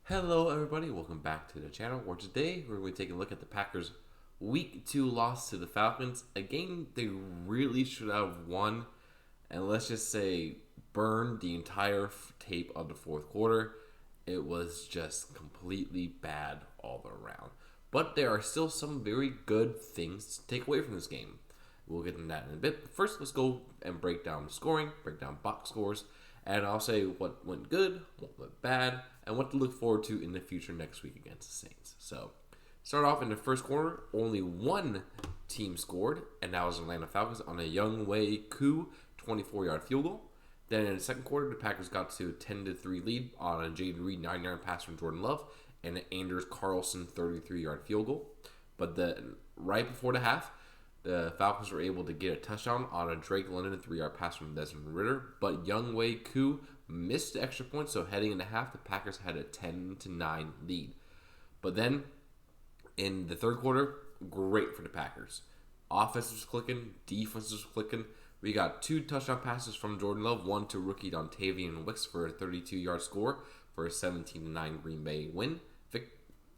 Hello, everybody. Welcome back to the channel. Where today we're going to take a look at the Packers' Week 2 loss to the Falcons. A game they really should have won, and let's just say burned the entire tape of the fourth quarter. It was just completely bad all around. But there are still some very good things to take away from this game. We'll get into that in a bit. But first, let's go and break down the scoring, break down box scores, and I'll say what went good, what went bad, and what to look forward to in the future next week against the Saints. So, start off in the first quarter, only one team scored, and that was Atlanta Falcons on a Younghoe Koo 24-yard field goal. Then in the second quarter, the Packers got to a 10-3 lead on a Jaden Reed 9-yard pass from Jordan Love and an Anders Carlson 33-yard field goal. But then right before the half, the Falcons were able to get a touchdown on a Drake London 3-yard pass from Desmond Ridder, but Younghoe Koo missed the extra point, so heading into half, the Packers had a 10-9 lead. But then, in the third quarter, great for the Packers. Offense was clicking, defense was clicking. We got 2 touchdown passes from Jordan Love, one to rookie Dontavian Wicks for a 32-yard score for a 17-9 Green Bay win.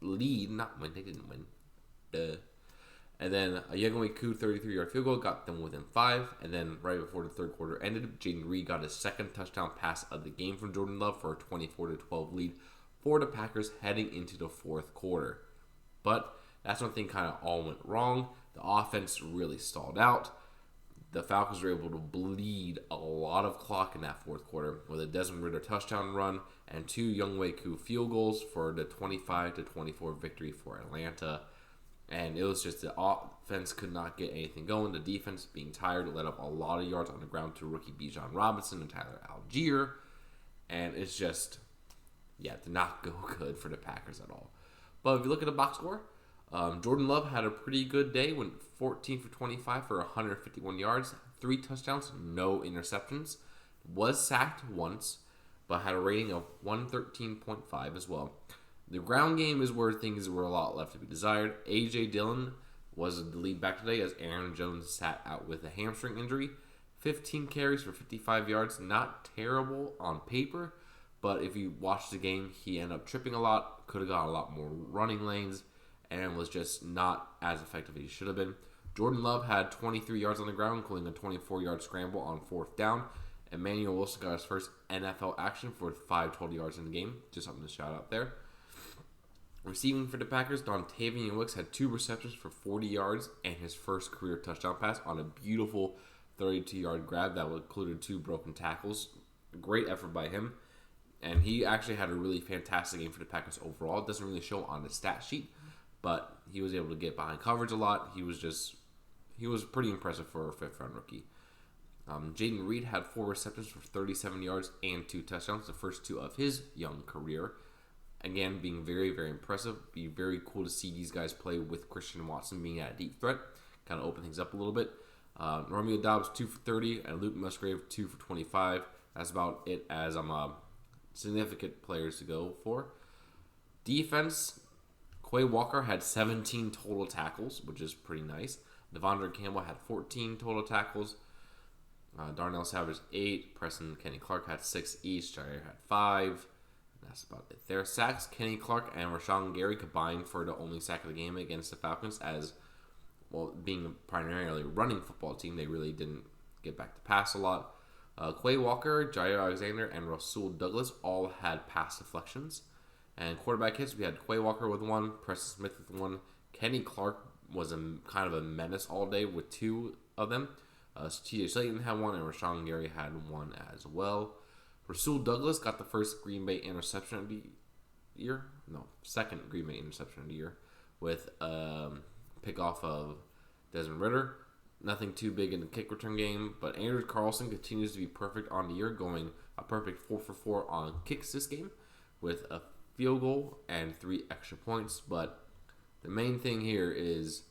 Lead, not win, they didn't win. And then a Younghoe Koo 33-yard field goal got them within 5. And then right before the third quarter ended, Jaden Reed got his second touchdown pass of the game from Jordan Love for a 24-12 lead for the Packers heading into the fourth quarter. But that's one thing kind of all went wrong. The offense really stalled out. The Falcons were able to bleed a lot of clock in that fourth quarter with a Desmond Ridder touchdown run and 2 Younghoe Koo field goals for the 25-24 victory for Atlanta. And it was just the offense could not get anything going. The defense, being tired, let up a lot of yards on the ground to rookie Bijan Robinson and Tyler Algier. And it's just, did not go good for the Packers at all. But if you look at the box score, Jordan Love had a pretty good day. Went 14 for 25 for 151 yards, 3 touchdowns, no interceptions. Was sacked once, but had a rating of 113.5 as well. The ground game is where things were a lot left to be desired. A.J. Dillon was the lead back today as Aaron Jones sat out with a hamstring injury. 15 carries for 55 yards. Not terrible on paper, but if you watch the game, he ended up tripping a lot, could have got a lot more running lanes, and was just not as effective as he should have been. Jordan Love had 23 yards on the ground, including a 24-yard scramble on fourth down. Emmanuel Wilson got his first NFL action for 5 total yards in the game. Just something to shout out there. Receiving for the Packers, Dontavian Wicks had 2 receptions for 40 yards and his first career touchdown pass on a beautiful 32-yard grab that included 2 broken tackles. Great effort by him. And he actually had a really fantastic game for the Packers overall. It doesn't really show on the stat sheet, but he was able to get behind coverage a lot. He was pretty impressive for a 5th-round rookie. Jaden Reed had 4 receptions for 37 yards and 2 touchdowns, the first 2 of his young career. Again, being very, very impressive. Be very cool to see these guys play with Christian Watson being at a deep threat. Kind of open things up a little bit. Romeo Doubs, 2 for 30, and Luke Musgrave, 2 for 25. That's about it as significant players to go for. Defense, Quay Walker had 17 total tackles, which is pretty nice. Devondre Campbell had 14 total tackles. Darnell Savage, 8. Preston Kenny Clark had 6 each. Jair had 5. That's about it there. Sacks, Kenny Clark and Rashawn Gary combined for the only sack of the game against the Falcons as, well, being a primarily running football team, they really didn't get back to pass a lot. Quay Walker, Jair Alexander, and Rasul Douglas all had pass deflections. And quarterback hits, we had Quay Walker with 1, Preston Smith with 1. Kenny Clark was kind of a menace all day with 2 of them. T.J. Slayton had 1, and Rashawn Gary had 1 as well. Rasul Douglas got the first Green Bay interception of the year. No, second Green Bay interception of the year with pick off of Desmond Ridder. Nothing too big in the kick return game, but Anders Carlson continues to be perfect on the year, going a perfect 4 for 4 on kicks this game with a field goal and 3 extra points. But the main thing here is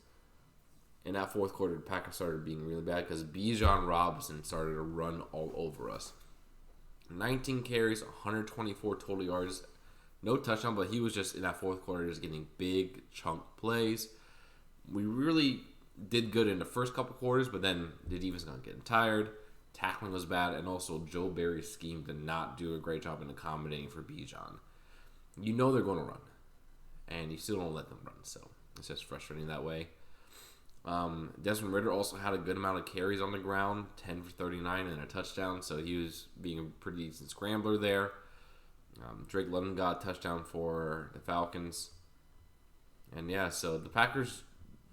in that fourth quarter, the Packers started being really bad because Bijan Robinson started to run all over us. 19 carries, 124 total yards, no touchdown, but he was just in that fourth quarter just getting big chunk plays. We really did good in the first couple quarters, but then the defense got getting tired. Tackling was bad, and also Joe Barry's scheme did not do a great job in accommodating for Bijan. you know they're going to run, and you still don't let them run. So it's just frustrating that way. Desmond Ridder also had a good amount of carries on the ground, 10 for 39 and a touchdown. So he was being a pretty decent scrambler there. Drake London got a touchdown for the Falcons. And yeah, so the Packers,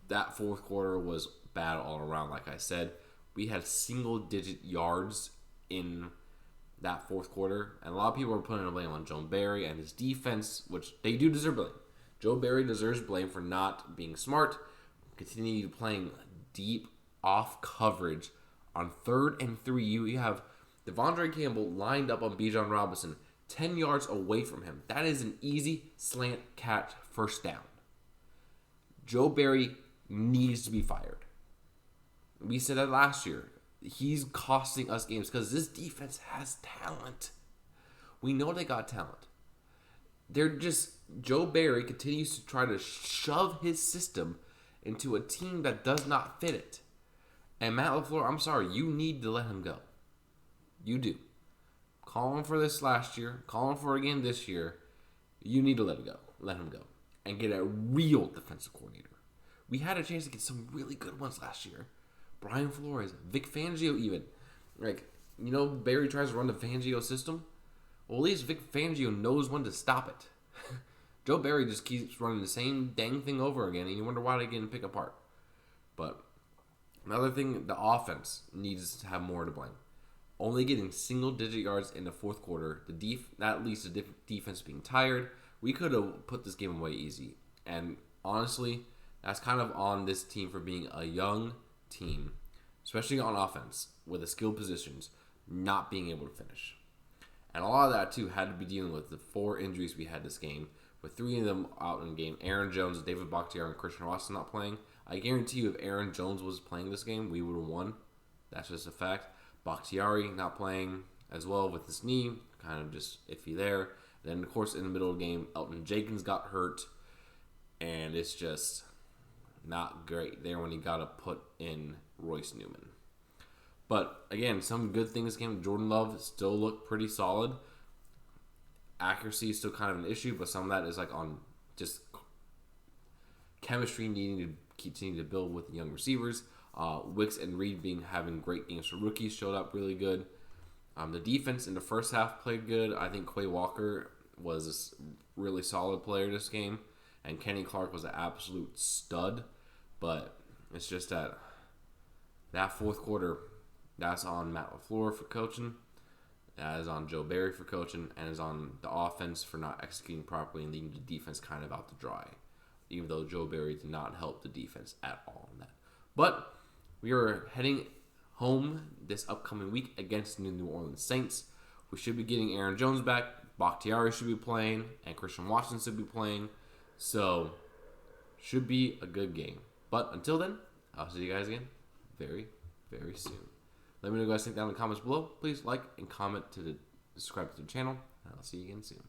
that fourth quarter was bad all around. Like I said, we had single-digit yards in that fourth quarter. And a lot of people are putting the blame on Joe Barry and his defense, which they do deserve blame. Joe Barry deserves blame for not being smart, continue playing deep off coverage on 3rd and 3. You have Devondre Campbell lined up on Bijan Robinson 10 yards away from him. That is an easy slant catch first down. Joe Barry needs to be fired. We said that last year. He's costing us games because this defense has talent. We know they got talent. Joe Barry continues to try to shove his system into a team that does not fit it. And Matt LaFleur, I'm sorry, you need to let him go. You do. Call him for this last year. Call him for it again this year. You need to let him go. Let him go. And get a real defensive coordinator. We had a chance to get some really good ones last year. Brian Flores, Vic Fangio even. Barry tries to run the Fangio system. Well, at least Vic Fangio knows when to stop it. Joe Barry just keeps running the same dang thing over again, and you wonder why they get pick apart. But another thing, the offense needs to have more to blame. Only getting single-digit yards in the fourth quarter, that leads to defense being tired. We could have put this game away easy. And honestly, that's kind of on this team for being a young team, especially on offense, with the skill positions, not being able to finish. And a lot of that, too, had to be dealing with the 4 injuries we had this game, with 3 of them out in the game. Aaron Jones, David Bakhtiari, and Christian Watson not playing. I guarantee you if Aaron Jones was playing this game, we would have won. That's just a fact. Bakhtiari not playing as well with his knee, kind of just iffy there. Then, of course, in the middle of the game, Elton Jenkins got hurt, and it's just not great there when he got to put in Royce Newman. But, again, some good things came. Jordan Love still looked pretty solid. Accuracy is still kind of an issue, but some of that is on just chemistry needing to continue to build with the young receivers. Wicks and Reed having great games for rookies showed up really good. The defense in the first half played good. I think Quay Walker was a really solid player this game, and Kenny Clark was an absolute stud. But it's just that fourth quarter, that's on Matt LaFleur for coaching, that is on Joe Barry for coaching, and is on the offense for not executing properly and leaving the defense kind of out to dry, even though Joe Barry did not help the defense at all in that. But we are heading home this upcoming week against the New Orleans Saints. We should be getting Aaron Jones back. Bakhtiari should be playing, and Christian Watson should be playing. So, should be a good game. But until then, I'll see you guys again very, very soon. Let me know what you guys think down in the comments below. Please like and comment to subscribe to the channel, and I'll see you again soon.